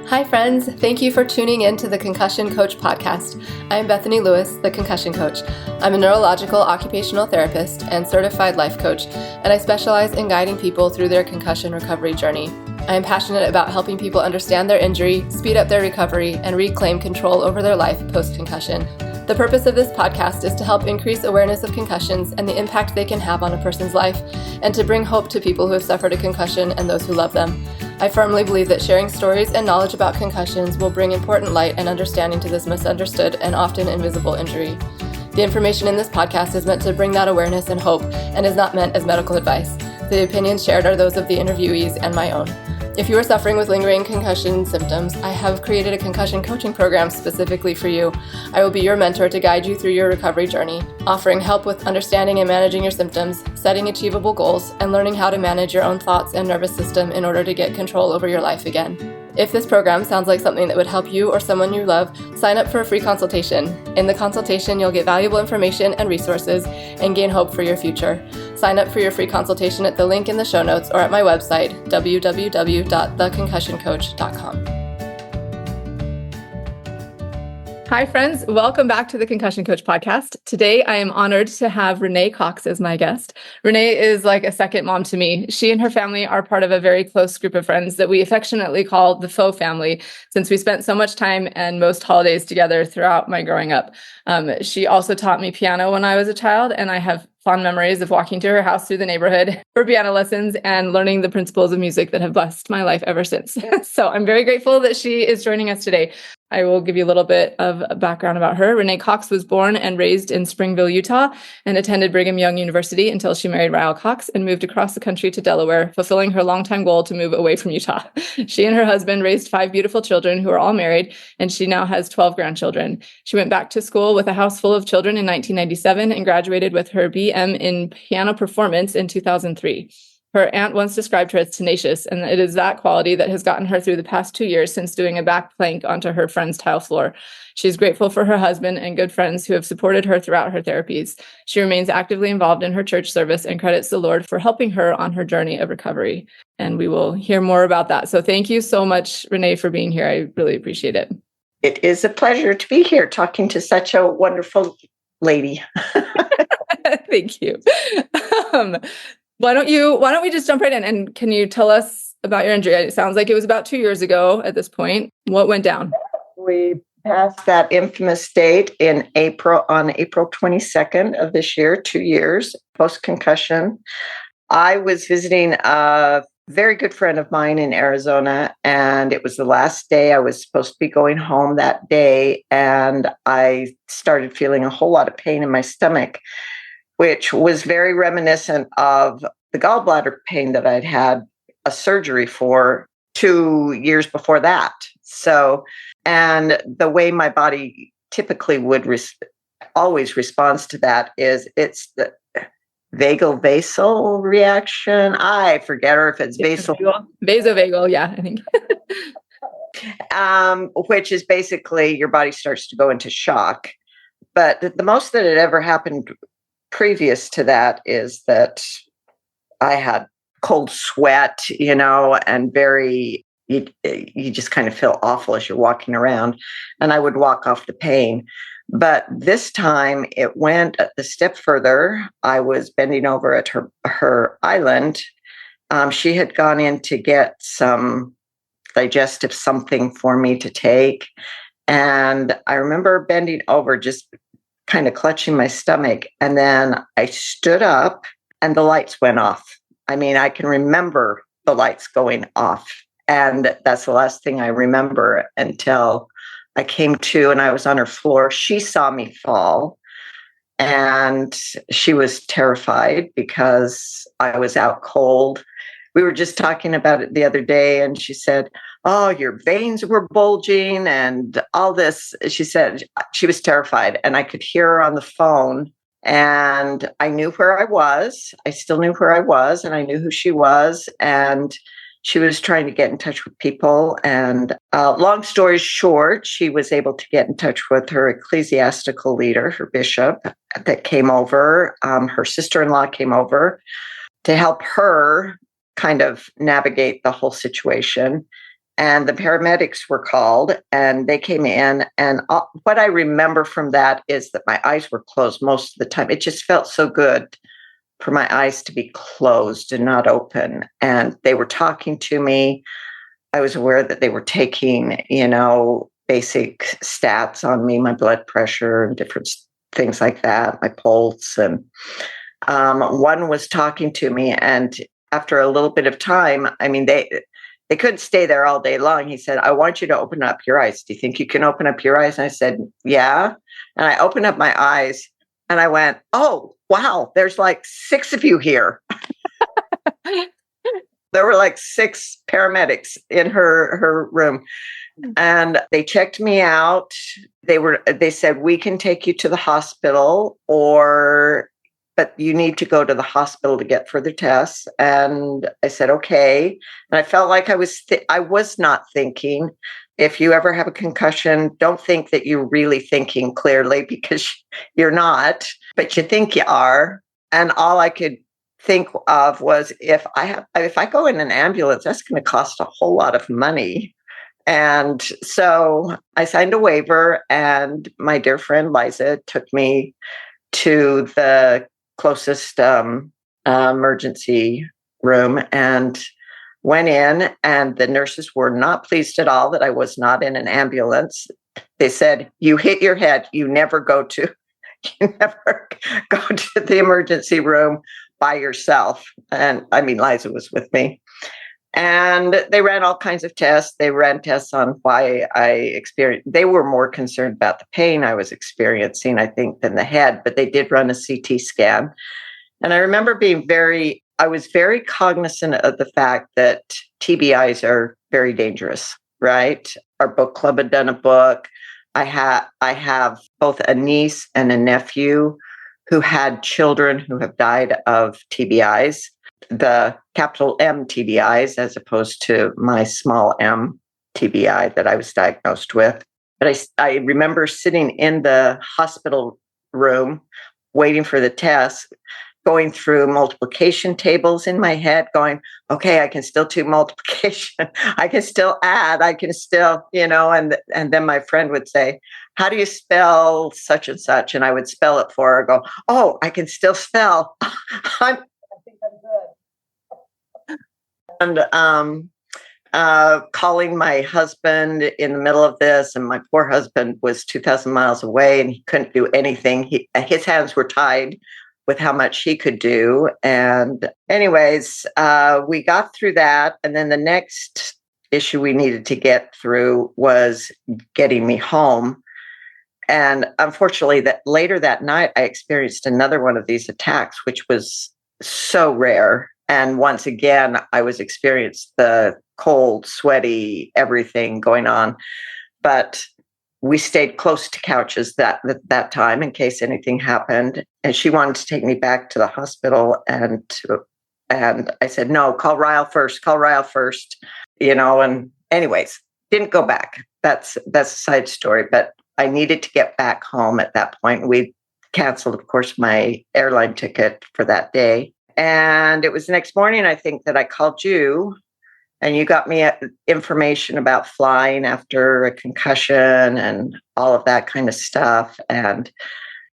Hi, friends. Thank you for tuning in to the Concussion Coach podcast. I'm Bethany Lewis, the Concussion Coach. I'm a neurological occupational therapist and certified life coach, and I specialize in guiding people through their concussion recovery journey. I am passionate about helping people understand their injury, speed up their recovery, and reclaim control over their life post-concussion. The purpose of this podcast is to help increase awareness of concussions and the impact they can have on a person's life, and to bring hope to people who have suffered a concussion and those who love them. I firmly believe that sharing stories and knowledge about concussions will bring important light and understanding to this misunderstood and often invisible injury. The information in this podcast is meant to bring that awareness and hope and is not meant as medical advice. The opinions shared are those of the interviewees and my own. If you are suffering with lingering concussion symptoms, I have created a concussion coaching program specifically for you. I will be your mentor to guide you through your recovery journey, offering help with understanding and managing your symptoms, setting achievable goals, and learning how to manage your own thoughts and nervous system in order to get control over your life again. If this program sounds like something that would help you or someone you love, sign up for a free consultation. In the consultation, you'll get valuable information and resources and gain hope for your future. Sign up for your free consultation at the link in the show notes or at my website, www.theconcussioncoach.com. Hi, friends. Welcome back to the Concussion Coach podcast. Today, I am honored to have ReNae Cox as my guest. ReNae is like a second mom to me. She and her family are part of a very close group of friends that we affectionately call the faux family, since we spent so much time and most holidays together throughout my growing up. She also taught me piano when I was a child, and I have fond memories of walking to her house through the neighborhood for piano lessons and learning the principles of music that have blessed my life ever since. So I'm very grateful that she is joining us today. I will give you a little bit of background about her. ReNae Cox was born and raised in Springville, Utah, and attended Brigham Young University until she married Ryle Cox and moved across the country to Delaware, fulfilling her longtime goal to move away from Utah. She and her husband raised 5 beautiful children who are all married, and she now has 12 grandchildren. She went back to school with a house full of children in 1997 and graduated with her BM in piano performance in 2003. Her aunt once described her as tenacious, and it is that quality that has gotten her through the past 2 years since doing a back plank onto her friend's tile floor. She's grateful for her husband and good friends who have supported her throughout her therapies. She remains actively involved in her church service and credits the Lord for helping her on her journey of recovery. And we will hear more about that. So thank you so much, ReNae, for being here. I really appreciate it. It is a pleasure to be here talking to such a wonderful lady. Thank you. Why don't we just jump right in, and can you tell us about your injury? It sounds like it was about 2 years ago at this point. What went down? We passed that infamous date on April 22nd of this year, 2 years post-concussion. I was visiting a very good friend of mine in Arizona, and it was the last day I was supposed to be going home that day, and I started feeling a whole lot of pain in my stomach, which was very reminiscent of the gallbladder pain that I'd had a surgery for 2 years before that. So, and the way my body typically would always responds to that is it's the vagal-vasal reaction. I forget her if it's vasal. Vasovagal, yeah, I think. Which is basically your body starts to go into shock. But the most that had ever happened previous to that is that I had cold sweat, and you just kind of feel awful as you're walking around, and I would walk off the pain. But this time it went a step further. I was bending over at her island. She had gone in to get some digestive something for me to take. And I remember bending over, just kind of clutching my stomach. And then I stood up and the lights went off. I mean, I can remember the lights going off. And that's the last thing I remember until I came to and I was on her floor. She saw me fall and she was terrified because I was out cold. We were just talking about it the other day, and she said, "Oh, your veins were bulging and all this." She said she was terrified, and I could hear her on the phone, and I knew where I was. I still knew where I was, and I knew who she was, and she was trying to get in touch with people. And long story short, she was able to get in touch with her ecclesiastical leader, her bishop, that came over. Her sister-in-law came over to help her kind of navigate the whole situation. And the paramedics were called and they came in. And what I remember from that is that my eyes were closed most of the time. It just felt so good for my eyes to be closed and not open. And they were talking to me. I was aware that they were taking, basic stats on me, my blood pressure and different things like that, my pulse. And one was talking to me. And after a little bit of time, they couldn't stay there all day long. He said, I want you to open up your eyes. Do you think you can open up your eyes? And I said, yeah. And I opened up my eyes and I went, oh, wow, there's like 6 of you here. There were like 6 paramedics in her room. And they checked me out. They said, we can take you to the hospital but you need to go to the hospital to get further tests. And I said, okay. And I felt like I was not thinking. If you ever have a concussion, don't think that you're really thinking clearly because you're not, but you think you are. And all I could think of was if I go in an ambulance, that's going to cost a whole lot of money. And so I signed a waiver, and my dear friend Liza took me to the closest emergency room and went in, and the nurses were not pleased at all that I was not in an ambulance. They said, you hit your head, you never go to the emergency room by yourself. And Liza was with me. And they ran all kinds of tests. They ran tests on why I experienced. They were more concerned about the pain I was experiencing, I think, than the head, but they did run a CT scan. And I remember I was very cognizant of the fact that TBIs are very dangerous, right? Our book club had done a book. I have both a niece and a nephew who had children who have died of TBIs. The capital M TBIs as opposed to my small m TBI that I was diagnosed with. But I remember sitting in the hospital room waiting for the test, going through multiplication tables in my head, going, okay, I can still do multiplication. I can still add. I can still, and then my friend would say, how do you spell such and such? And I would spell it for her, go, oh, I can still spell. I think I'm good. And calling my husband in the middle of this, and my poor husband was 2,000 miles away and he couldn't do anything. His hands were tied with how much he could do. And anyways, we got through that. And then the next issue we needed to get through was getting me home. And unfortunately, later that night, I experienced another one of these attacks, which was so rare. And once again, I was experienced the cold, sweaty, everything going on. But we stayed close to couches that time in case anything happened. And she wanted to take me back to the hospital. And I said, no, call Ryle first. And anyways, didn't go back. That's a side story. But I needed to get back home at that point. We canceled, of course, my airline ticket for that day. And it was the next morning, I think, that I called you, and you got me information about flying after a concussion and all of that kind of stuff. And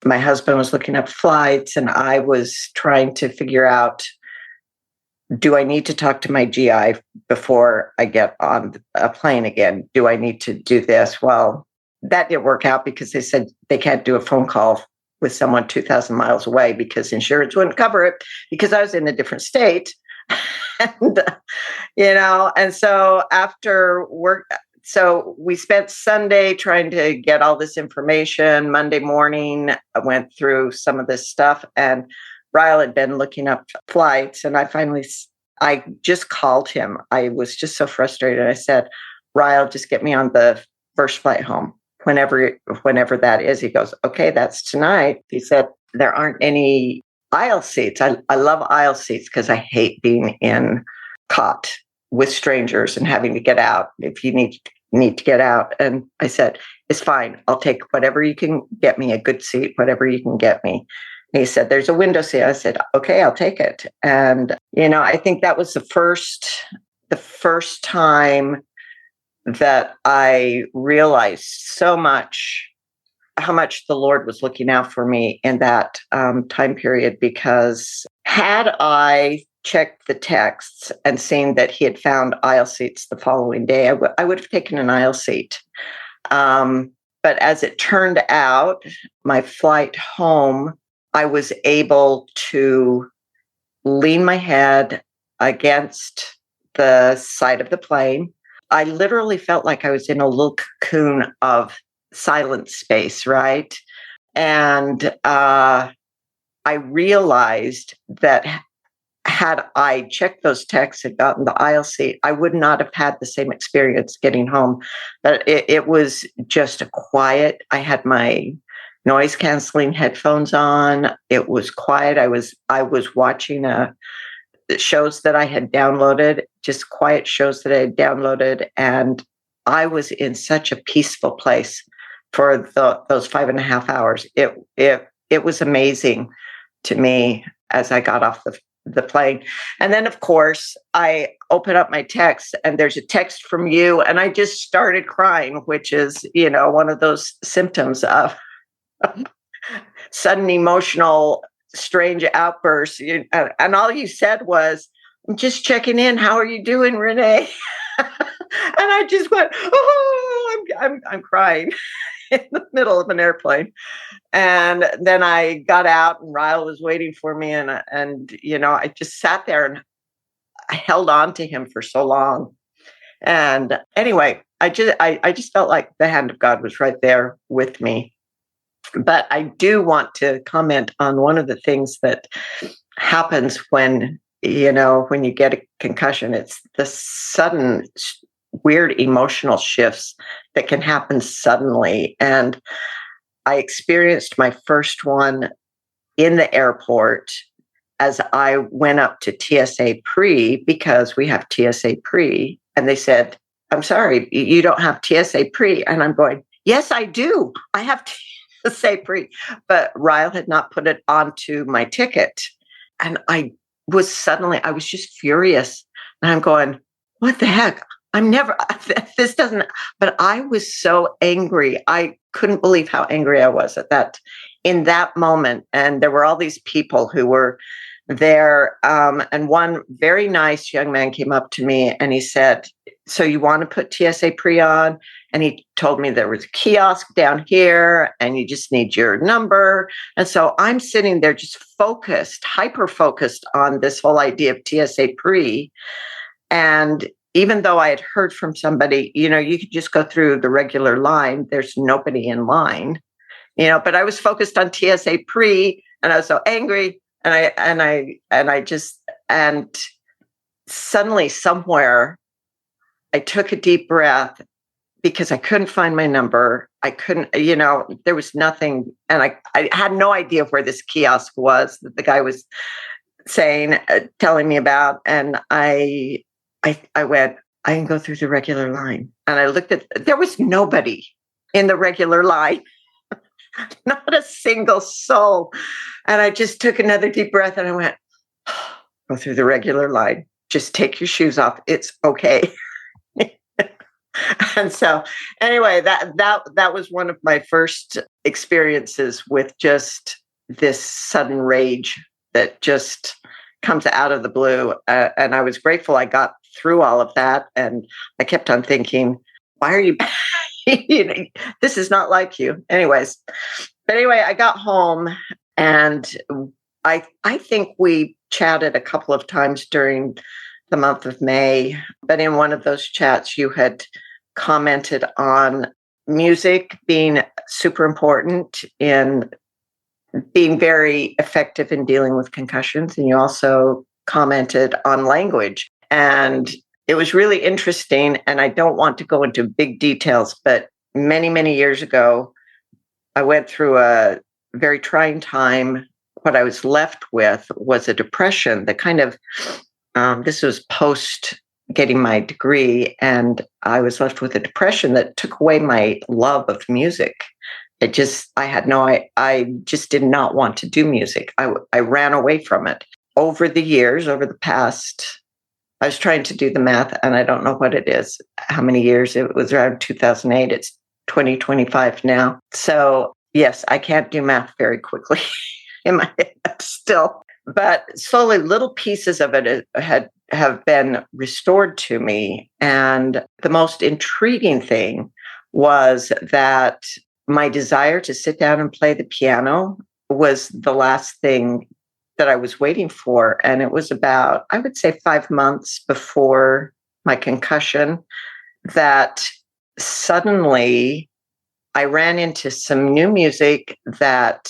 my husband was looking up flights, and I was trying to figure out, do I need to talk to my GI before I get on a plane again? Do I need to do this? Well, that didn't work out because they said they can't do a phone call with someone 2,000 miles away because insurance wouldn't cover it because I was in a different state. And so after work, so we spent Sunday trying to get all this information. Monday morning, I went through some of this stuff, and Ryle had been looking up flights, and I just called him. I was just so frustrated. I said, Ryle, just get me on the first flight home. Whenever that is. He goes, okay, that's tonight. He said, there aren't any aisle seats. I love aisle seats because I hate being in caught with strangers and having to get out if you need to get out. And I said, it's fine. I'll take whatever you can get me, a good seat, whatever you can get me. And he said, there's a window seat. I said, okay, I'll take it. And, I think that was the first time that I realized so much how much the Lord was looking out for me in that time period, because had I checked the texts and seen that he had found aisle seats the following day, I would have taken an aisle seat. But as it turned out, my flight home, I was able to lean my head against the side of the plane. I literally felt like I was in a little cocoon of silent space, right? And I realized that had I checked those texts and gotten the aisle seat, I would not have had the same experience getting home. But it was just a quiet. I had my noise canceling headphones on. It was quiet. I was watching shows that I had downloaded, just quiet shows that I had downloaded, and I was in such a peaceful place for those 5.5 hours. It was amazing to me as I got off the plane. And then, of course, I open up my text and there's a text from you, and I just started crying, which is, one of those symptoms of sudden emotional, strange outbursts. And all you said was, "I'm just checking in. How are you doing, ReNae?" And I just went, "Oh, I'm crying." In the middle of an airplane. And then I got out and Ryle was waiting for me. And I just sat there and I held on to him for so long. And anyway, I just felt like the hand of God was right there with me. But I do want to comment on one of the things that happens when you get a concussion. It's the sudden weird emotional shifts that can happen suddenly. And I experienced my first one in the airport as I went up to TSA pre, because we have TSA pre. And they said, "I'm sorry, you don't have TSA pre." And I'm going, "Yes, I do. I have TSA pre." But Ryle had not put it onto my ticket. And I was just furious. And I'm going, "What the heck? This doesn't," but I was so angry. I couldn't believe how angry I was in that moment. And there were all these people who were there. And one very nice young man came up to me and he said, "So you want to put TSA pre on?" And he told me there was a kiosk down here and you just need your number. And so I'm sitting there just hyper focused on this whole idea of TSA pre. And even though I had heard from somebody, you could just go through the regular line. There's nobody in line, but I was focused on TSA pre and I was so angry. And suddenly somewhere I took a deep breath because I couldn't find my number. I couldn't, there was nothing. And I had no idea where this kiosk was that the guy was telling me about. And I went, "I can go through the regular line." And I looked there was nobody in the regular line, not a single soul. And I just took another deep breath and I went, "Go through the regular line. Just take your shoes off. It's okay." And so anyway, that was one of my first experiences with just this sudden rage that just comes out of the blue. And I was grateful I got through all of that. And I kept on thinking, why are you, this is not like you. Anyways, but anyway, I got home and I think we chatted a couple of times during the month of May, but in one of those chats, you had commented on music being super important in being very effective in dealing with concussions. And you also commented on language. And it was really interesting. And I don't want to go into big details, but many, many years ago, I went through a very trying time. What I was left with was a depression that kind of, this was post getting my degree, and I was left with a depression that took away my love of music. I just did not want to do music. I ran away from it. Over the years, over the past I was trying to do the math, and I don't know what it is, how many years. It was around 2008. It's 2025 now. So yes, I can't do math very quickly in my head still. But slowly, little pieces of it have been restored to me. And the most intriguing thing was that my desire to sit down and play the piano was the last thing that I was waiting for. And it was about, I would say, 5 months before my concussion that suddenly I ran into some new music that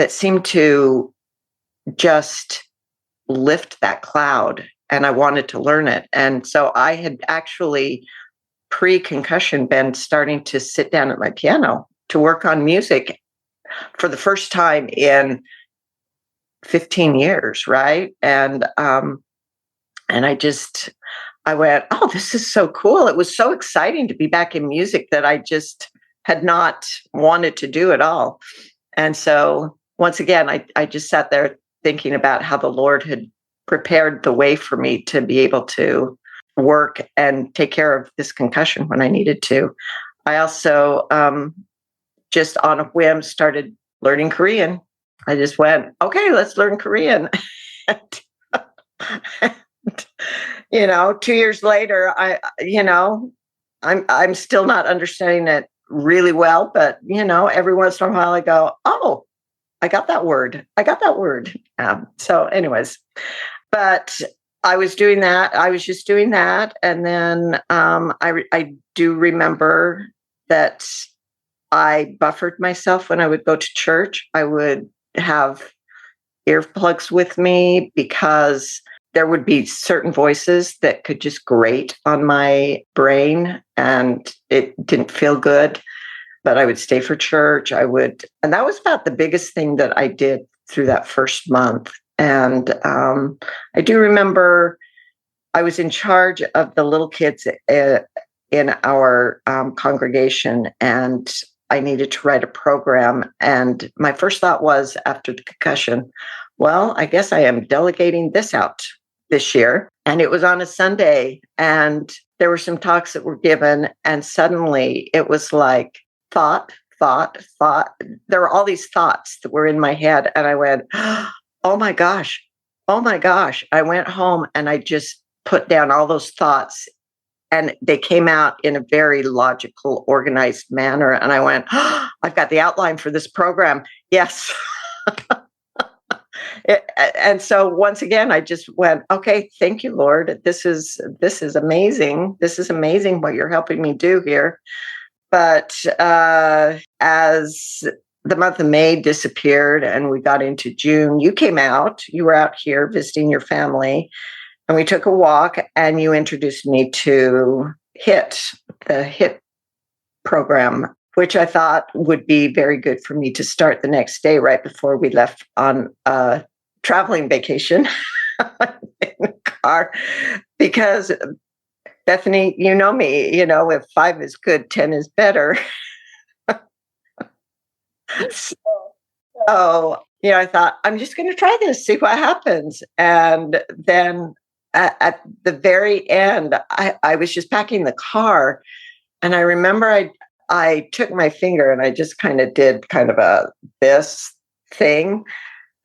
seemed to just lift that cloud, and I wanted to learn it. And so I had actually pre-concussion been starting to sit down at my piano to work on music for the first time in 15 years, right? And I went, oh, this is so cool. It was so exciting to be back in music that I just had not wanted to do at all. And so once again, I just sat there thinking about how the Lord had prepared the way for me to be able to work and take care of this concussion when I needed to. I also just on a whim started learning Korean. I just went, okay, let's learn Korean. And, 2 years later, I'm still not understanding it really well, but every once in a while I go, oh, I got that word. So anyways, but I was doing that. I was just doing that. And then I do remember that I buffered myself when I would go to church. I would have earplugs with me because there would be certain voices that could just grate on my brain and it didn't feel good. But I would stay for church. And that was about the biggest thing that I did through that first month. And I do remember I was in charge of the little kids in our congregation, and I needed to write a program. And my first thought was, after the concussion, well, I guess I am delegating this out this year. And it was on a Sunday, and there were some talks that were given, and suddenly it was like, thought. There were all these thoughts that were in my head. And I went, oh my gosh. I went home and I just put down all those thoughts, and they came out in a very logical, organized manner. And I went, I've got the outline for this program. Yes. And so once again, I just went, okay, thank you, Lord. This is amazing. This is amazing what you're helping me do here. But as the month of May disappeared and we got into June, you came out. You were out here visiting your family, and we took a walk, and you introduced me to the HIT program, which I thought would be very good for me to start the next day right before we left on a traveling vacation in the car. Because Bethany, you know me, if 5 is good, 10 is better. So, I thought, I'm just going to try this, see what happens. And then at the very end, I was just packing the car. And I remember I took my finger and I just kind of did kind of this thing.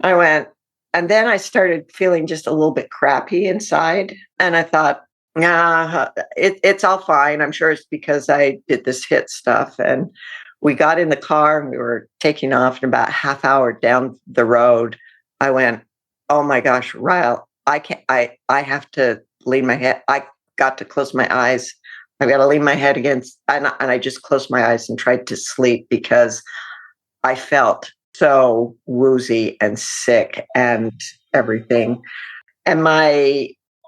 I went, and then I started feeling just a little bit crappy inside. And I thought, it's all fine. I'm sure it's because I did this HIT stuff. And we got in the car and we were taking off, and about half hour down the road, I went, oh my gosh, Ryle, I have to lean my head. I got to close my eyes. I've got to lean my head against, and I just closed my eyes and tried to sleep because I felt so woozy and sick and everything.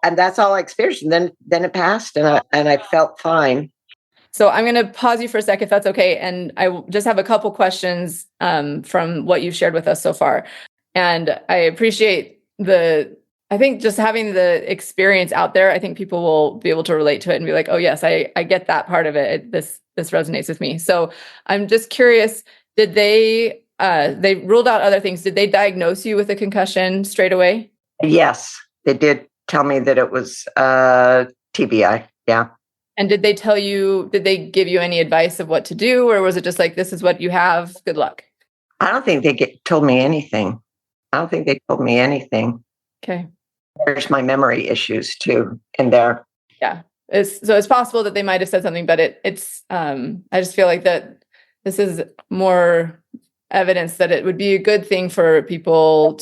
And that's all I experienced. And then it passed, and I felt fine. So I'm going to pause you for a sec, if that's okay. And I just have a couple questions from what you've shared with us so far. And I appreciate I think just having the experience out there, I think people will be able to relate to it and be like, oh yes, I get that part of it. This resonates with me. So I'm just curious, did they ruled out other things. Did they diagnose you with a concussion straight away? Yes, they did tell me that it was TBI. Yeah. And did they give you any advice of what to do? Or was it just like, this is what you have, good luck? I don't think they told me anything. I don't think they told me anything. Okay. There's my memory issues too in there. Yeah. It's possible that they might have said something, but it's I just feel like that this is more evidence that it would be a good thing for people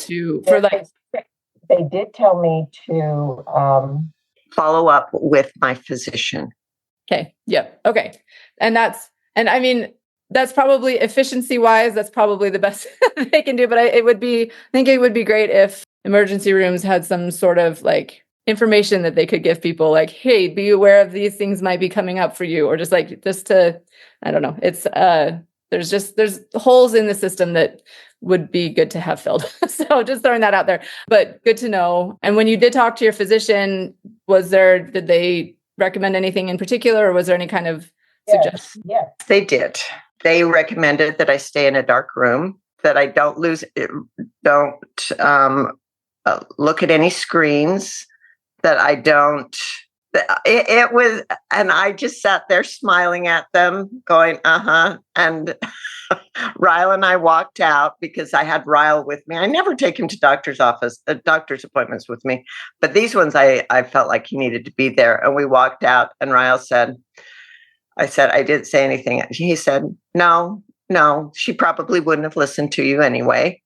they did tell me to follow up with my physician. Okay. Yep. Okay. And I mean, that's probably efficiency wise, that's probably the best they can do. But I think it would be great if emergency rooms had some sort of like information that they could give people, like, hey, be aware of these things might be coming up for you, or just to, I don't know. It's there's holes in the system that would be good to have filled. So just throwing that out there, but good to know. And when you did talk to your physician, did they recommend anything in particular, or was there any kind of suggestion? Yes, they did. They recommended that I stay in a dark room, that I don't look at any screens, that I don't. It was, and I just sat there smiling at them, going, and Ryle and I walked out because I had Ryle with me. I never take him to doctor's appointments with me, but these ones I felt like he needed to be there. And we walked out, and Ryle said, I said, I didn't say anything. He said, no, she probably wouldn't have listened to you anyway.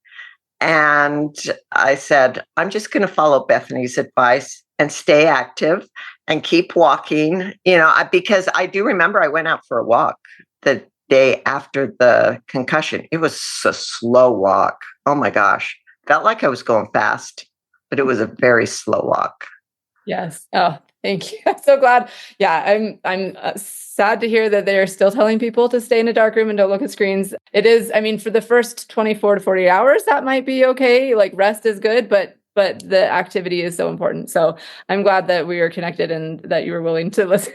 And I said, I'm just going to follow Bethany's advice and stay active and keep walking, because I do remember I went out for a walk the day after the concussion. It was a slow walk. Oh my gosh. Felt like I was going fast, but it was a very slow walk. Yes. Oh, thank you. I'm so glad. Yeah. I'm sad to hear that they're still telling people to stay in a dark room and don't look at screens. It is, I mean, for the first 24 to 40 hours, that might be okay. Like rest is good, but the activity is so important. So I'm glad that we are connected and that you were willing to listen,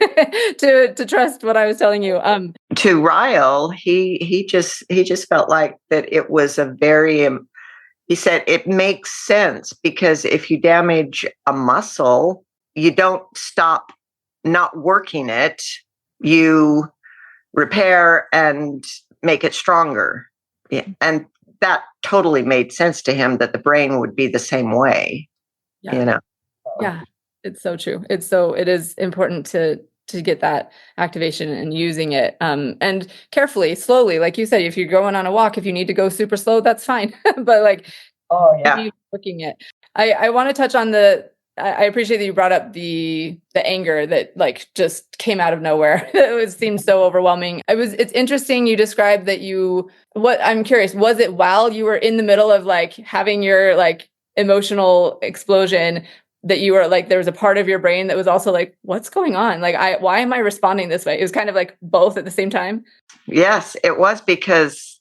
to trust what I was telling you. To Ryle, he just felt like that it was he said it makes sense, because if you damage a muscle, you don't stop not working it, you repair and make it stronger. Yeah. And that totally made sense to him, that the brain would be the same way. Yeah. Yeah, it's so true. It is important to get that activation and using it, and carefully, slowly, like you said. If you're going on a walk, if you need to go super slow, that's fine. But like, looking at, I want to touch on I appreciate that you brought up the anger that like just came out of nowhere. It seemed so overwhelming. It's interesting. You described that I'm curious, was it while you were in the middle of like having your like emotional explosion, that you were like, there was a part of your brain that was also like, what's going on? Like, why am I responding this way? It was kind of like both at the same time. Yes, it was, because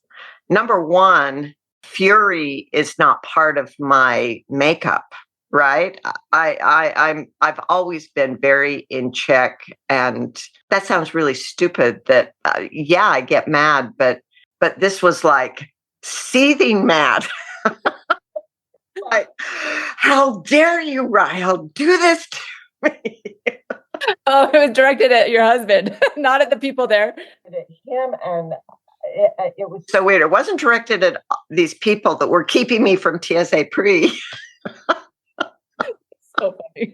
number one, fury is not part of my makeup, right? I've always been very in check, and that sounds really stupid. That I get mad, but this was like seething mad. Like, how dare you, Ryle, do this to me? Oh, it was directed at your husband, not at the people there. At him, and it was so weird. It wasn't directed at these people that were keeping me from TSA pre. So funny.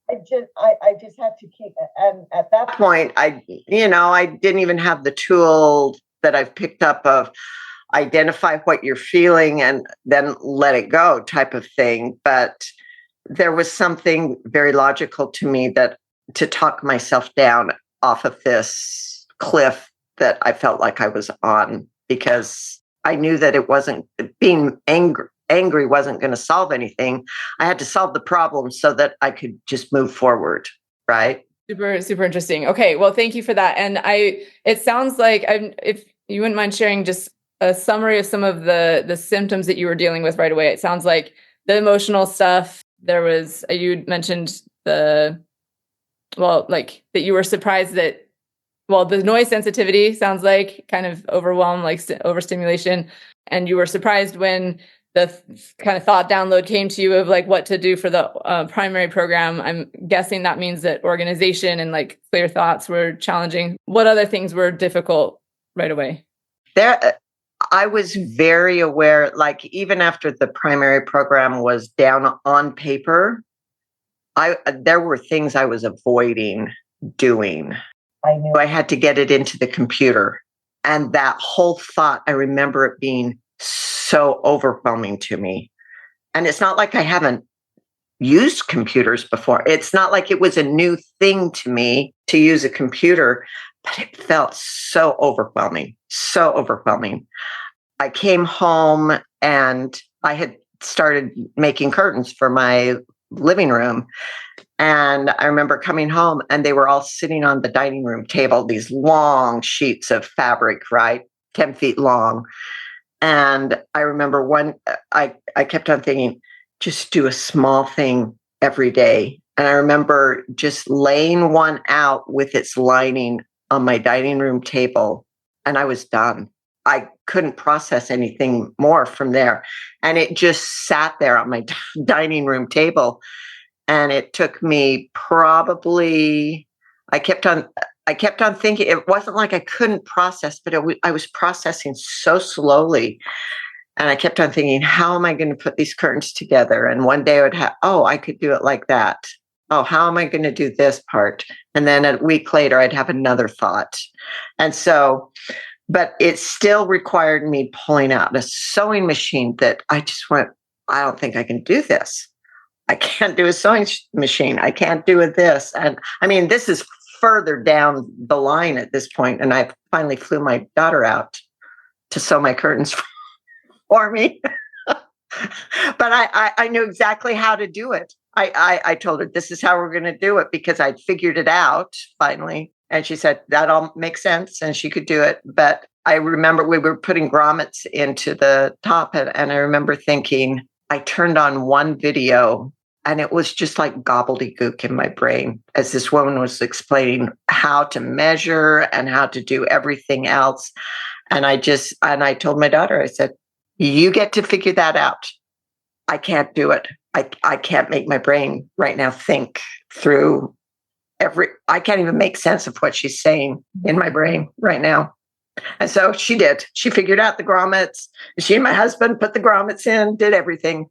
I just had to keep it. And at that point, I didn't even have the tool that I've picked up of identify what you're feeling and then let it go type of thing. But there was something very logical to me, that to talk myself down off of this cliff that I felt like I was on, because I knew that it wasn't being angry wasn't going to solve anything. I had to solve the problem so that I could just move forward. Right. Super, super interesting. Okay. Well, thank you for that. And it sounds like, if you wouldn't mind sharing just a summary of some of the symptoms that you were dealing with right away. It sounds like the emotional stuff. There was, you mentioned that you were surprised that, the noise sensitivity sounds like kind of overwhelm, like overstimulation. And you were surprised when the kind of thought download came to you of like what to do for the primary program. I'm guessing that means that organization and like clear thoughts were challenging. What other things were difficult right away? I was very aware, like even after the primary program was down on paper, there were things I was avoiding doing. I knew I had to get it into the computer. And that whole thought, I remember it being so overwhelming to me. And it's not like I haven't used computers before. It's not like it was a new thing to me to use a computer, but it felt so overwhelming, so overwhelming. I came home and I had started making curtains for my living room. And I remember coming home and they were all sitting on the dining room table, these long sheets of fabric, right? 10 feet long. And I remember I kept on thinking, just do a small thing every day. And I remember just laying one out with its lining on my dining room table, and I was done. I couldn't process anything more from there. And it just sat there on my dining room table. And it took me probably, I kept on thinking, it wasn't like I couldn't process, but I was processing so slowly. And I kept on thinking, how am I going to put these curtains together? And one day I would have, I could do it like that. Oh, how am I going to do this part? And then a week later, I'd have another thought. And so, but it still required me pulling out a sewing machine that I just went, I don't think I can do this. I can't do a sewing machine. I can't do this. And I mean, this is further down the line at this point. And I finally flew my daughter out to sew my curtains for me. But I knew exactly how to do it. I told her, this is how we're going to do it, because I'd figured it out finally. And she said, that all makes sense. And she could do it. But I remember we were putting grommets into the top. And I remember thinking, I turned on one video and it was just like gobbledygook in my brain as this woman was explaining how to measure and how to do everything else. And I told my daughter, I said, you get to figure that out. I can't do it. I can't make my brain right now think through I can't even make sense of what she's saying in my brain right now. And so she did. She figured out the grommets. She and my husband put the grommets in, did everything.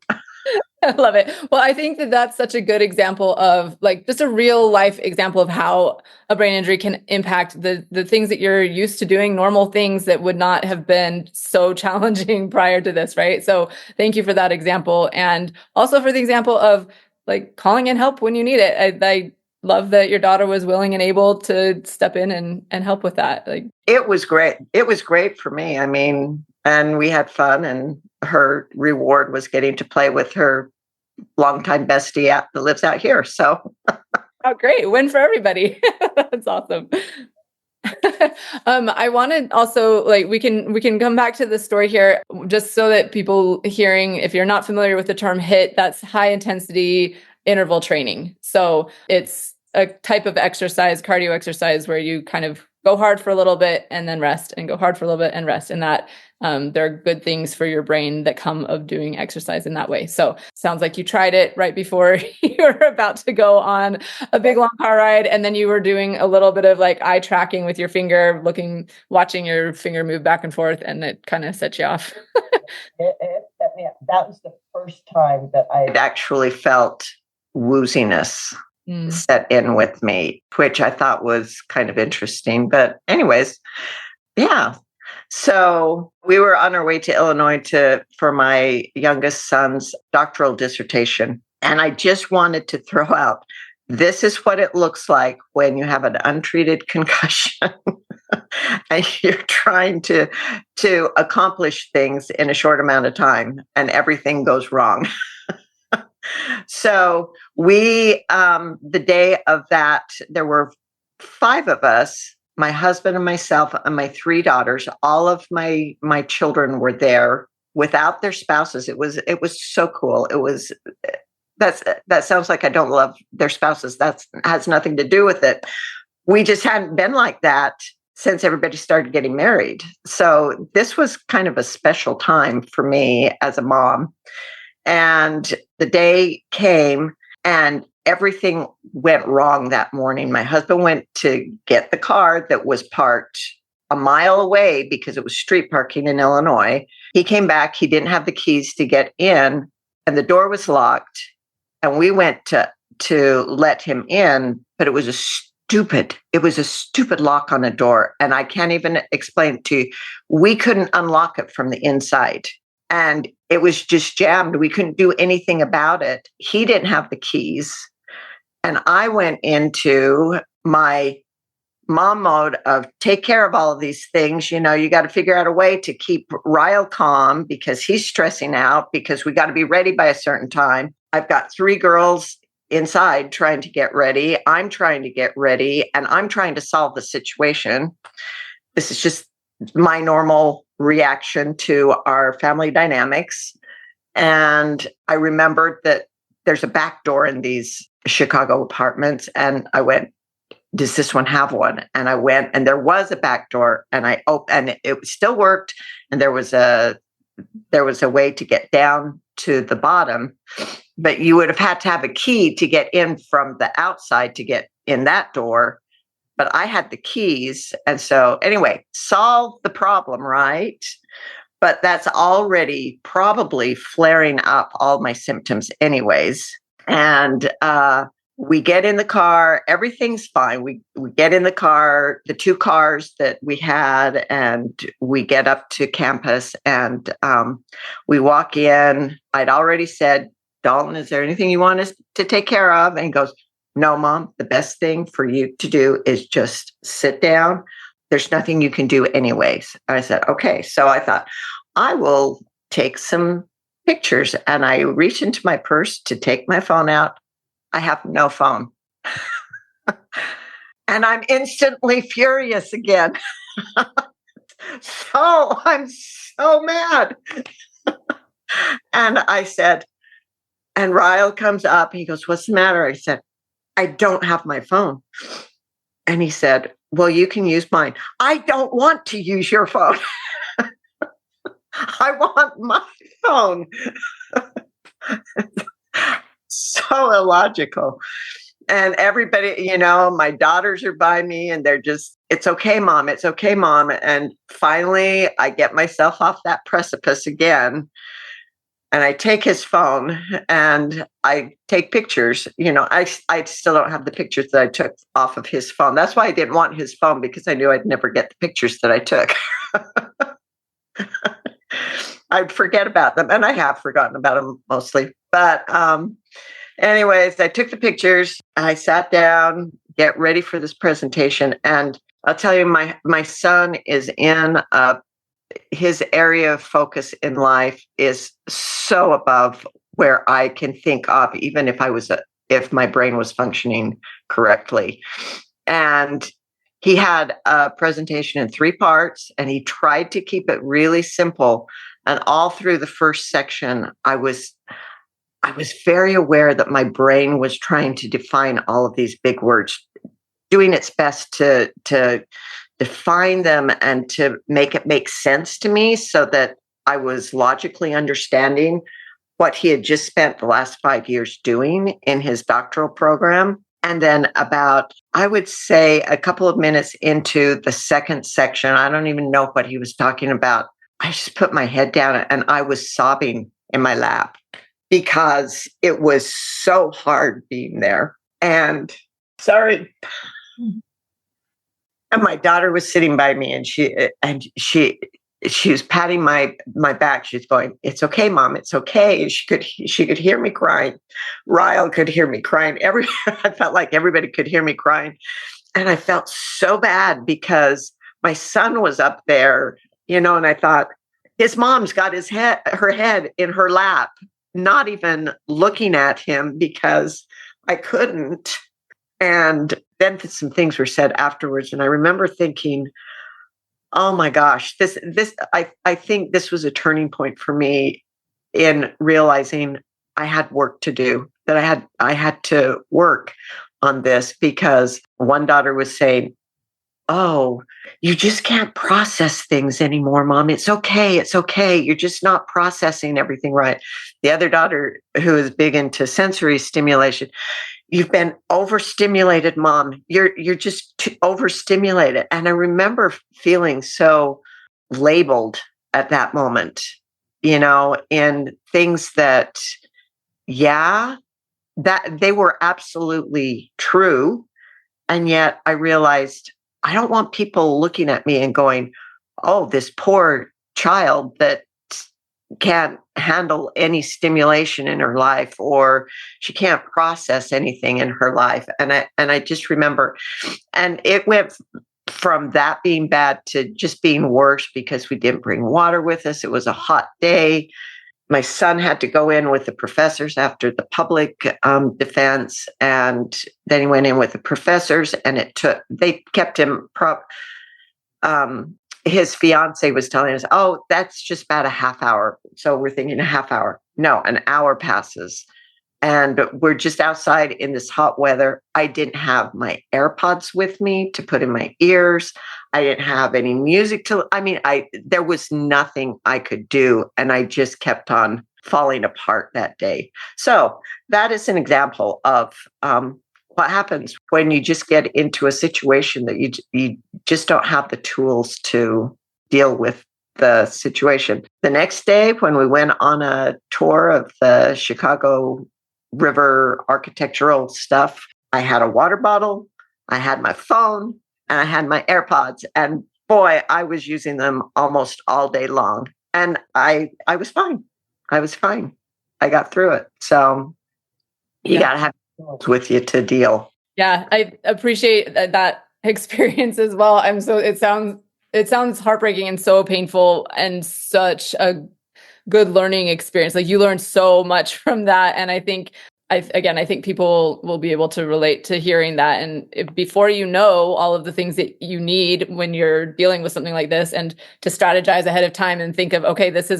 I love it. Well, I think that that's such a good example of like just a real life example of how a brain injury can impact the things that you're used to doing, normal things that would not have been so challenging prior to this, right? So thank you for that example. And also for the example of like calling in help when you need it. I love that your daughter was willing and able to step in and help with that. Like, it was great. It was great for me. I mean, and we had fun, and her reward was getting to play with her longtime bestie that lives out here. So, oh, great. Win for everybody. That's awesome. I wanted also like we can come back to the story here just so that people hearing, if you're not familiar with the term HIIT, that's high intensity interval training. So it's a type of exercise, cardio exercise, where you kind of go hard for a little bit and then rest, and go hard for a little bit and rest. And that there are good things for your brain that come of doing exercise in that way. So sounds like you tried it right before you were about to go on a big long car ride. And then you were doing a little bit of like eye tracking with your finger, watching your finger move back and forth. And it kind of set you off. That was the first time that I actually felt wooziness set in with me, which I thought was kind of interesting. But anyways, yeah. So we were on our way to Illinois for my youngest son's doctoral dissertation. And I just wanted to throw out, this is what it looks like when you have an untreated concussion and you're trying to accomplish things in a short amount of time and everything goes wrong. So we, the day of that, there were 5 of us, my husband and myself and my 3 daughters. All of my children were there without their spouses. It was so cool. That sounds like I don't love their spouses. That has nothing to do with it. We just hadn't been like that since everybody started getting married. So this was kind of a special time for me as a mom. And the day came and everything went wrong that morning. My husband went to get the car that was parked a mile away because it was street parking in Illinois. He came back. He didn't have the keys to get in, and the door was locked. And we went to let him in, but it was a stupid lock on the door. And I can't even explain it to you. We couldn't unlock it from the inside. And it was just jammed. We couldn't do anything about it. He didn't have the keys. And I went into my mom mode of take care of all of these things. You got to figure out a way to keep Ryle calm because he's stressing out because we got to be ready by a certain time. I've got 3 girls inside trying to get ready. I'm trying to get ready and I'm trying to solve the situation. This is just my normal reaction to our family dynamics. And I remembered that there's a back door in these Chicago apartments. And I went, does this one have one? And I went, and there was a back door, and I opened, and it still worked. And there was a way to get down to the bottom, but you would have had to have a key to get in from the outside to get in that door. But I had the keys. And so anyway, solve the problem, right? But that's already probably flaring up all my symptoms anyways. And we get in the car, everything's fine. We get in the car, the 2 cars that we had, and we get up to campus and we walk in. I'd already said, Dalton, is there anything you want us to take care of? And he goes, no, Mom, the best thing for you to do is just sit down. There's nothing you can do anyways. I said, okay. So I thought, I will take some pictures. And I reached into my purse to take my phone out. I have no phone. And I'm instantly furious again. So I'm so mad. And I said, and Ryle comes up. He goes, what's the matter? I said, I don't have my phone. And he said, well, you can use mine. I don't want to use your phone. I want my phone. So illogical. And everybody, my daughters are by me and they're just, it's okay, Mom. It's okay, Mom. And finally, I get myself off that precipice again. And I take his phone and I take pictures. I still don't have the pictures that I took off of his phone. That's why I didn't want his phone, because I knew I'd never get the pictures that I took. I'd forget about them. And I have forgotten about them mostly. But anyways, I took the pictures. I sat down, get ready for this presentation. And I'll tell you, my son is in his area of focus in life is so above where I can think of, even if my brain was functioning correctly. And he had a presentation in 3 parts, and he tried to keep it really simple. And all through the first section, I was very aware that my brain was trying to define all of these big words, doing its best to define them and to make it make sense to me so that I was logically understanding what he had just spent the last 5 years doing in his doctoral program. And then about, I would say, a couple of minutes into the second section, I don't even know what he was talking about. I just put my head down and I was sobbing in my lap because it was so hard being there. And sorry. And my daughter was sitting by me, and she was patting my back. She's going, "It's okay, Mom. It's okay." She could hear me crying. Ryle could hear me crying. I felt like everybody could hear me crying, and I felt so bad because my son was up there, and I thought his mom's got her head in her lap, not even looking at him because I couldn't. And then some things were said afterwards. And I remember thinking, oh my gosh, I think this was a turning point for me in realizing I had work to do, that I had to work on this, because one daughter was saying, oh, you just can't process things anymore, Mom. It's okay. It's okay. You're just not processing everything right. The other daughter, who is big into sensory stimulation, you've been overstimulated, Mom. You're just overstimulated. And I remember feeling so labeled at that moment, in things that, yeah, that they were absolutely true. And yet I realized I don't want people looking at me and going, oh, this poor child that can't handle any stimulation in her life, or she can't process anything in her life. And I just remember, and it went from that being bad to just being worse because we didn't bring water with us. It was a hot day. My son had to go in with the professors after the public defense, and then he went in with the professors, and they kept him his fiance was telling us, oh, that's just about a half hour. So we're thinking a half hour. No, an hour passes. And we're just outside in this hot weather. I didn't have my AirPods with me to put in my ears. I didn't have any music there was nothing I could do. And I just kept on falling apart that day. So that is an example of what happens when you just get into a situation that you just don't have the tools to deal with the situation. The next day, when we went on a tour of the Chicago River architectural stuff, I had a water bottle, I had my phone, and I had my AirPods. And boy, I was using them almost all day long. And I was fine. I was fine. I got through it. So you got to have tools with you to deal. Yeah, I appreciate that experience as well. It sounds heartbreaking and so painful and such a good learning experience. Like, you learned so much from that. And I think people will be able to relate to hearing that. And before you know all of the things that you need when you're dealing with something like this, and to strategize ahead of time and think of, okay, these are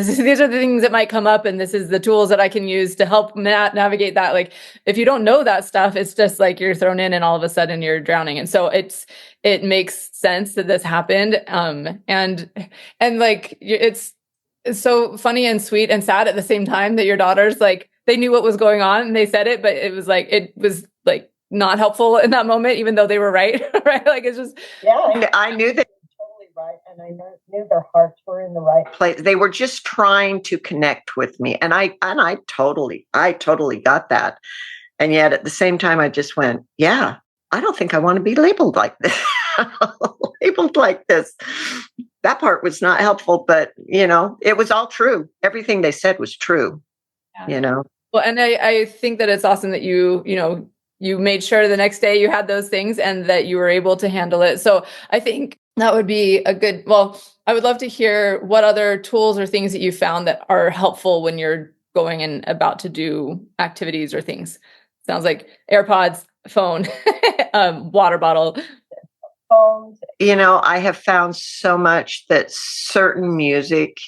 the things that might come up, and this is the tools that I can use to help navigate that. Like, if you don't know that stuff, it's just like you're thrown in and all of a sudden you're drowning. And so it makes sense that this happened. And like, it's so funny and sweet and sad at the same time that your daughters, like, they knew what was going on and they said it, but it was like not helpful in that moment, even though they were right. Right? Like, it's just, I knew they were totally right, and I knew their hearts were in the right place. They were just trying to connect with me, and I totally got that. And yet at the same time, I just went, yeah, I don't think I want to be labeled like this. Labeled like this. That part was not helpful, but it was all true. Everything they said was true. Yeah. Well, and I think that it's awesome that you made sure the next day you had those things and that you were able to handle it. So I think that would be I would love to hear what other tools or things that you found that are helpful when you're going and about to do activities or things. Sounds like AirPods, phone, water bottle. Phones. I have found so much that certain music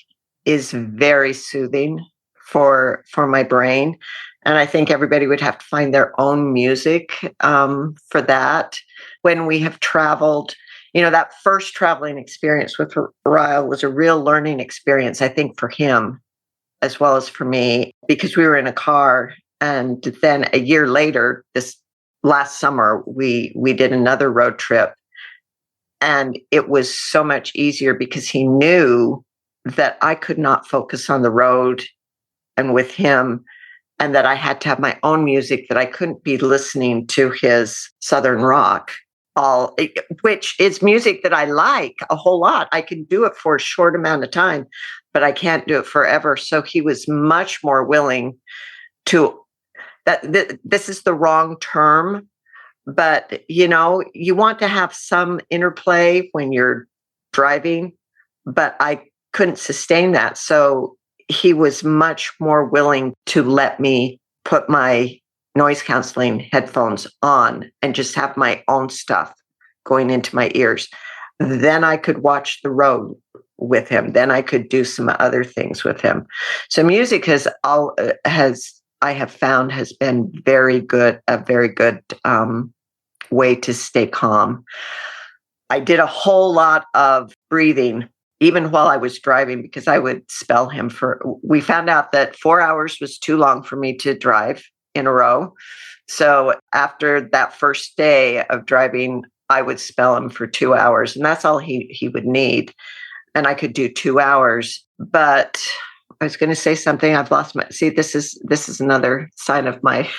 is very soothing for my brain. And I think everybody would have to find their own music for that. When we have traveled, that first traveling experience with Ryle was a real learning experience, I think, for him as well as for me, because we were in a car. And then a year later, this last summer, we did another road trip. And it was so much easier because he knew that I could not focus on the road and with him, and that I had to have my own music, that I couldn't be listening to his Southern rock, which is music that I like a whole lot. I can do it for a short amount of time, but I can't do it forever. So he was much more willing to, this is the wrong term, but you want to have some interplay when you're driving, but I couldn't sustain that. So he was much more willing to let me put my noise canceling headphones on and just have my own stuff going into my ears. Then I could watch the road with him. Then I could do some other things with him. So music I have found has been a very good way to stay calm. I did a whole lot of breathing, even while I was driving, because I would spell him we found out that 4 hours was too long for me to drive in a row. So after that first day of driving, I would spell him for 2 hours, and that's all he would need. And I could do 2 hours. But I was going to say something. I've lost this is another sign of my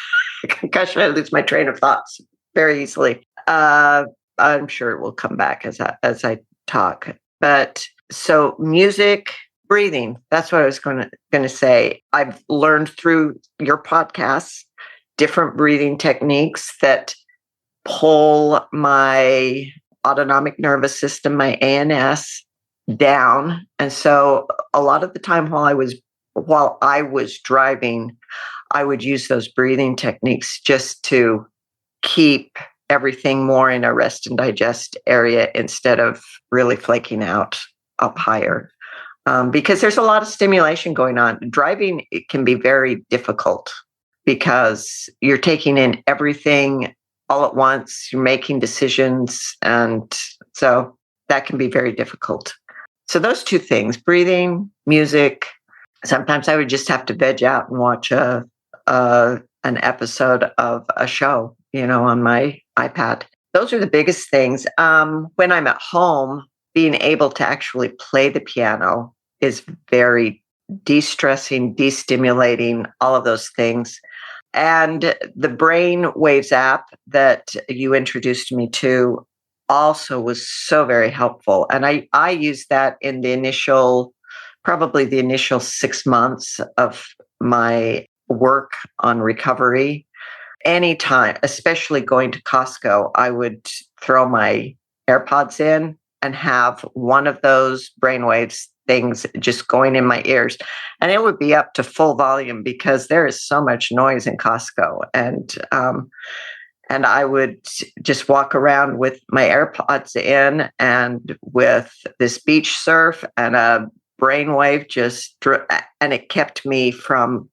concussion. I lose my train of thoughts very easily. I'm sure it will come back as I talk. But so music, breathing, that's what I was going to say. I've learned through your podcasts different breathing techniques that pull my autonomic nervous system, my ANS, down. And so a lot of the time while I was driving, I would use those breathing techniques just to keep everything more in a rest and digest area instead of really flaking out up higher. Because there's a lot of stimulation going on. Driving, it can be very difficult because you're taking in everything all at once, you're making decisions. And so that can be very difficult. So those two things, breathing, music. Sometimes I would just have to veg out and watch an episode of a show, on my iPad. Those are the biggest things. When I'm at home, being able to actually play the piano is very de-stressing, de-stimulating, all of those things. And the Brain Waves app that you introduced me to also was so very helpful. And I used that in probably the initial 6 months of my work on recovery. Anytime, especially going to Costco, I would throw my AirPods in and have one of those brainwaves things just going in my ears. And it would be up to full volume because there is so much noise in Costco. And I would just walk around with my AirPods in and with this beach surf and a brainwave and it kept me from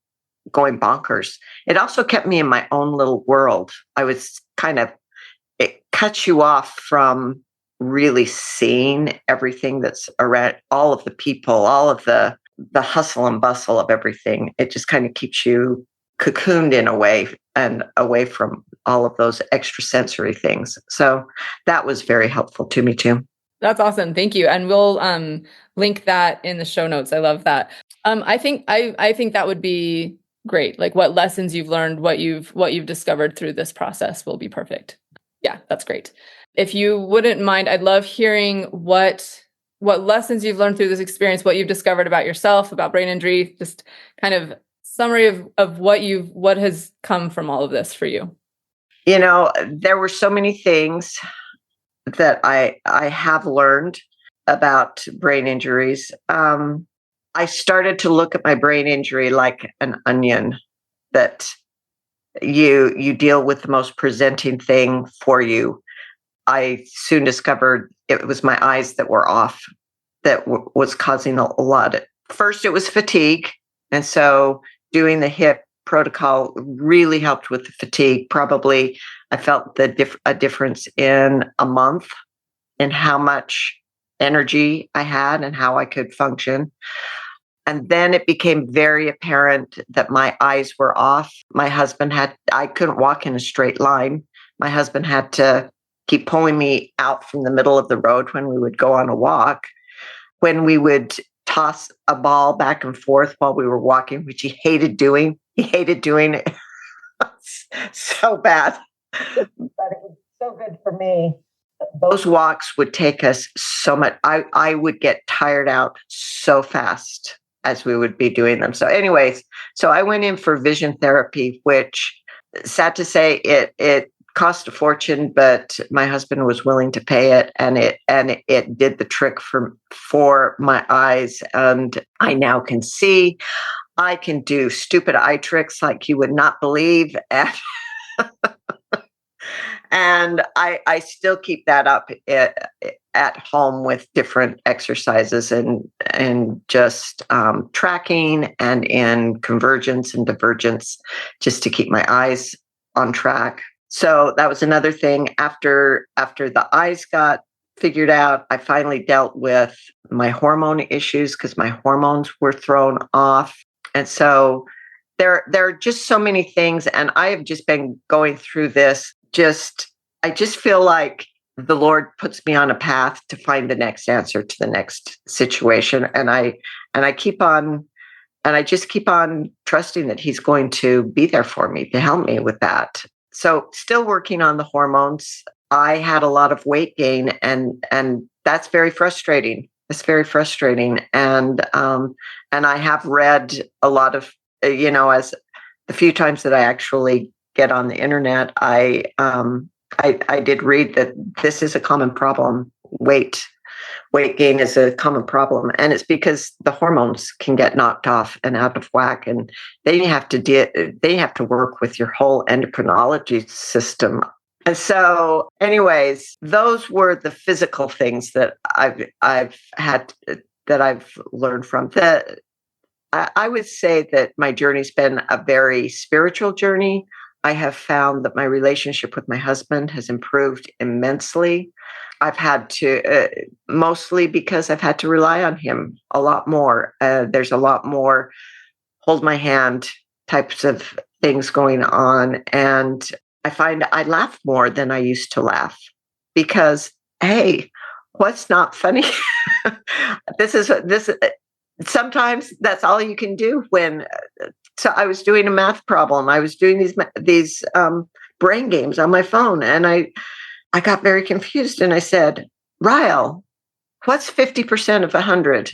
going bonkers. It also kept me in my own little world. It cuts you off from really seeing everything that's around, all of the people, all of the hustle and bustle of everything. It just kind of keeps you cocooned in a way and away from all of those extrasensory things. So that was very helpful to me too. That's awesome. Thank you. And we'll link that in the show notes. I love that. I think that would be great. Like what lessons you've learned, what you've discovered through this process will be perfect. Yeah, that's great. If you wouldn't mind, I'd love hearing what lessons you've learned through this experience, what you've discovered about yourself, about brain injury, just kind of summary of what has come from all of this for you. There were so many things that I have learned about brain injuries. I started to look at my brain injury like an onion, that you deal with the most presenting thing for you. I soon discovered it was my eyes that were off that was causing a lot. First, it was fatigue. And so doing the HIP protocol really helped with the fatigue. Probably I felt a difference in a month in how much energy I had and how I could function. And then it became very apparent that my eyes were off. I couldn't walk in a straight line. My husband had to keep pulling me out from the middle of the road when we would go on a walk. When we would toss a ball back and forth while we were walking, which he hated doing. He hated doing it so bad. But it was so good for me. Those walks would take us so much. I would get tired out so fast as we would be doing them. So anyways, I went in for vision therapy, which, sad to say, it cost a fortune, but my husband was willing to pay it, and it did the trick for my eyes. And I now can see. I can do stupid eye tricks like you would not believe. And I still keep that up at home with different exercises and just tracking and in convergence and divergence, just to keep my eyes on track. So that was another thing. After the eyes got figured out. I finally dealt with my hormone issues because my hormones were thrown off. And so there are just so many things. And I have just been going through this. I just feel like the Lord puts me on a path to find the next answer to the next situation. And I just keep on trusting that he's going to be there for me to help me with that. So still working on the hormones. I had a lot of weight gain, and that's very frustrating. It's very frustrating. And I have read a lot of, as the few times that I actually get on the internet, I did read that this is a common problem. Weight gain is a common problem, and it's because the hormones can get knocked off and out of whack, and they have to work with your whole endocrinology system. And so, anyways, those were the physical things that I've had that I've learned from that. I would say that my journey's been a very spiritual journey. I have found that my relationship with my husband has improved immensely. I've had to, mostly because I've had to rely on him a lot more. There's a lot more hold my hand types of things going on. And I find I laugh more than I used to laugh because, hey, what's not funny? This sometimes that's all you can do so I was doing a math problem. I was doing these brain games on my phone, and I got very confused, and I said, Ryle, what's 50% of 100?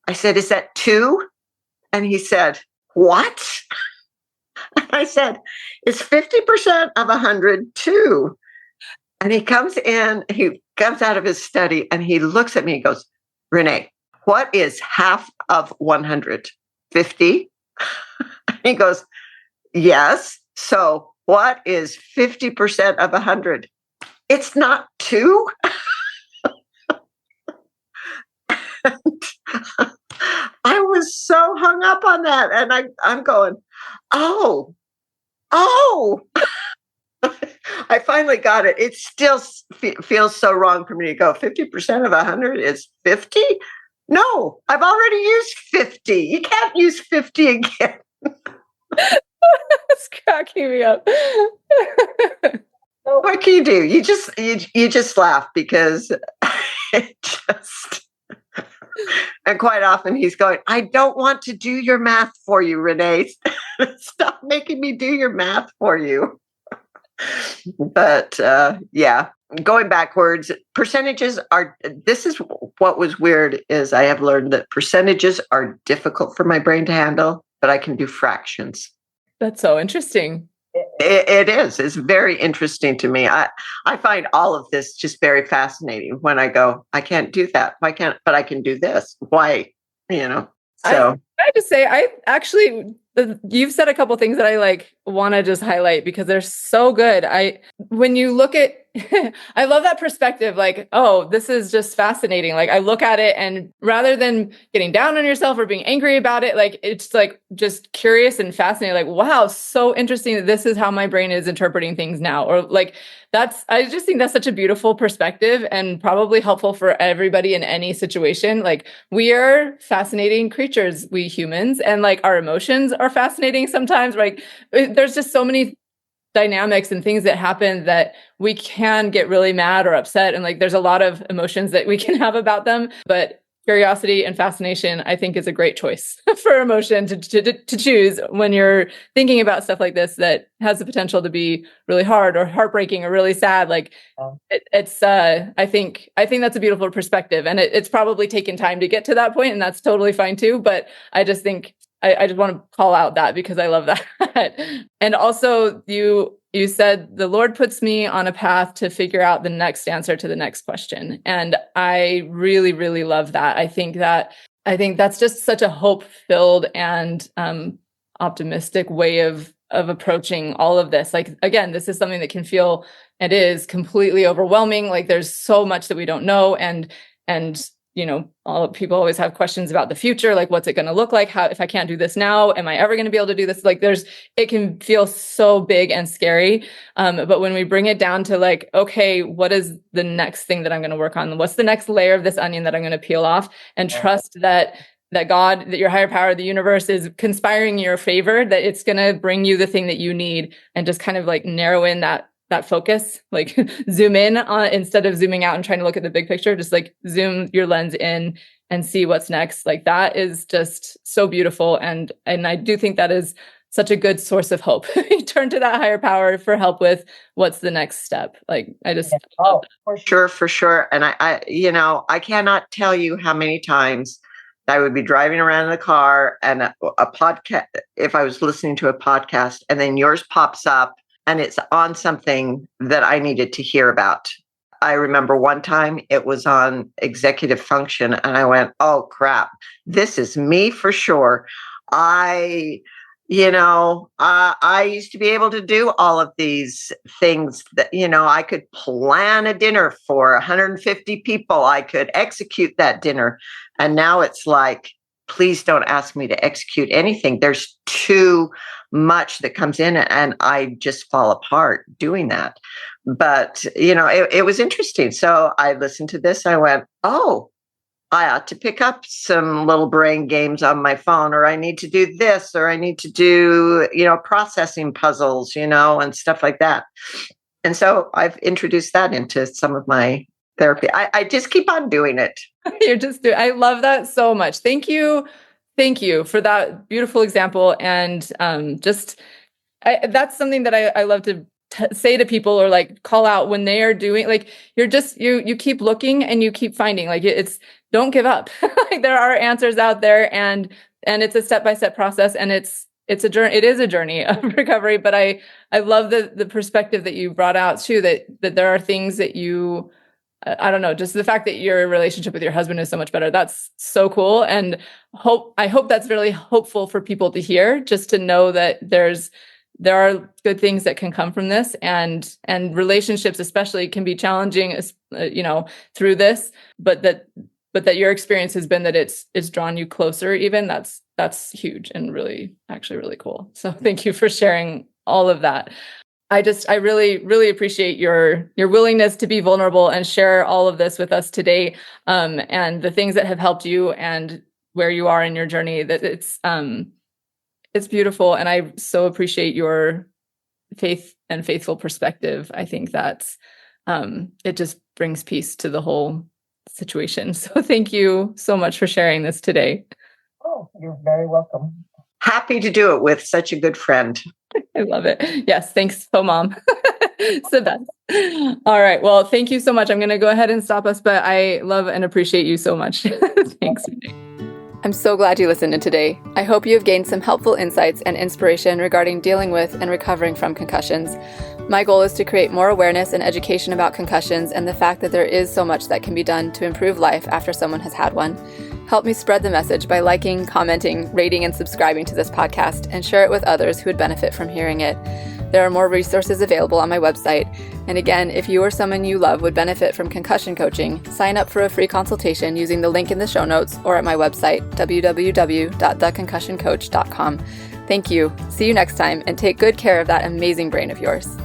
I said, is that 2? And he said, what? I said, is 50% of 100 2? And he comes out of his study, and he looks at me and goes, ReNae, what is half of 100? 50? He goes, yes. So what is 50% of 100? It's not 2. I was so hung up on that. And I'm going, oh. I finally got it. It still feels so wrong for me to go 50% of 100 is 50. No, I've already used 50. You can't use 50 again. It's cracking me up. What can you do? You just laugh because it just. And quite often he's going, I don't want to do your math for you, ReNae. Stop making me do your math for you. But yeah, going backwards, this is what was weird is I have learned that percentages are difficult for my brain to handle, but I can do fractions. That's so interesting. It is. It's very interesting to me. I find all of this just very fascinating when I go, I can't do that. Why can't, but I can do this. Why, so. I have to say, you've said a couple things that I want to just highlight because they're so good. When you look at, I love that perspective. Oh, this is just fascinating. I look at it, and rather than getting down on yourself or being angry about it, it's just curious and fascinating. Wow, so interesting that this is how my brain is interpreting things now. Or I just think that's such a beautiful perspective and probably helpful for everybody in any situation. We are fascinating creatures, we humans, and our emotions are fascinating sometimes. There's just so many dynamics and things that happen that we can get really mad or upset. And there's a lot of emotions that we can have about them, but curiosity and fascination, I think, is a great choice for emotion to choose when you're thinking about stuff like this that has the potential to be really hard or heartbreaking or really sad. I think that's a beautiful perspective, and it's probably taken time to get to that point, and that's totally fine too. But I just think I just want to call out that because I love that. And also you said the Lord puts me on a path to figure out the next answer to the next question. And I really, really love that. I think that's just such a hope-filled and optimistic way of approaching all of this. Again, this is something that can feel, it is completely overwhelming. There's so much that we don't know. And people always have questions about the future, like what's it going to look like? How, if I can't do this now, am I ever going to be able to do this? Like it can feel so big and scary. But when we bring it down to like, okay, what is the next thing that I'm going to work on? What's the next layer of this onion that I'm going to peel off, and trust that God, that your higher power, the universe, is conspiring in your favor, that it's going to bring you the thing that you need, and just kind of like narrow in that focus, like zoom in on, instead of zooming out and trying to look at the big picture, just like zoom your lens in and see what's next. Like that is just so beautiful. And I do think that is such a good source of hope. You turn to that higher power for help with what's the next step. Like for sure. And I cannot tell you how many times I would be driving around in the car and a podcast, if I was listening to a podcast, and then yours pops up and it's on something that I needed to hear about. I remember one time it was on executive function, and I went, oh crap, this is me for sure. I used to be able to do all of these things that, I could plan a dinner for 150 people. I could execute that dinner. And now it's like, please don't ask me to execute anything. There's too much that comes in, and I just fall apart doing that. But, it was interesting. So I listened to this. I went, oh, I ought to pick up some little brain games on my phone, or I need to do this, or I need to do, processing puzzles, and stuff like that. And so I've introduced that into some of my therapy. I just keep on doing it. I love that so much. Thank you. Thank you for that beautiful example. And that's something that I love to say to people, or like call out when they are doing, like, you keep looking and you keep finding, like, don't give up. Like, there are answers out there, and it's a step-by-step process, and it's a journey. It is a journey of recovery. But I love the perspective that you brought out too, that there are things that you, I don't know, just the fact that your relationship with your husband is so much better. That's so cool. And I hope that's really hopeful for people to hear, just to know that there are good things that can come from this, and relationships especially can be challenging, through this, but that your experience has been that it's drawn you closer. Even that's huge, and really, actually really cool. So thank you for sharing all of that. I really, really appreciate your willingness to be vulnerable and share all of this with us today, and the things that have helped you and where you are in your journey. That it's beautiful, and I so appreciate your faith and faithful perspective. I think that's it just brings peace to the whole situation. So thank you so much for sharing this today. Oh, you're very welcome. Happy to do it with such a good friend. I love it. Yes. Thanks, Mom. It's the best. All right. Well, thank you so much. I'm going to go ahead and stop us, but I love and appreciate you so much. Thanks. I'm so glad you listened in today. I hope you have gained some helpful insights and inspiration regarding dealing with and recovering from concussions. My goal is to create more awareness and education about concussions and the fact that there is so much that can be done to improve life after someone has had one. Help me spread the message by liking, commenting, rating, and subscribing to this podcast, and share it with others who would benefit from hearing it. There are more resources available on my website. And again, if you or someone you love would benefit from concussion coaching, sign up for a free consultation using the link in the show notes or at my website, www.theconcussioncoach.com. Thank you. See you next time, and take good care of that amazing brain of yours.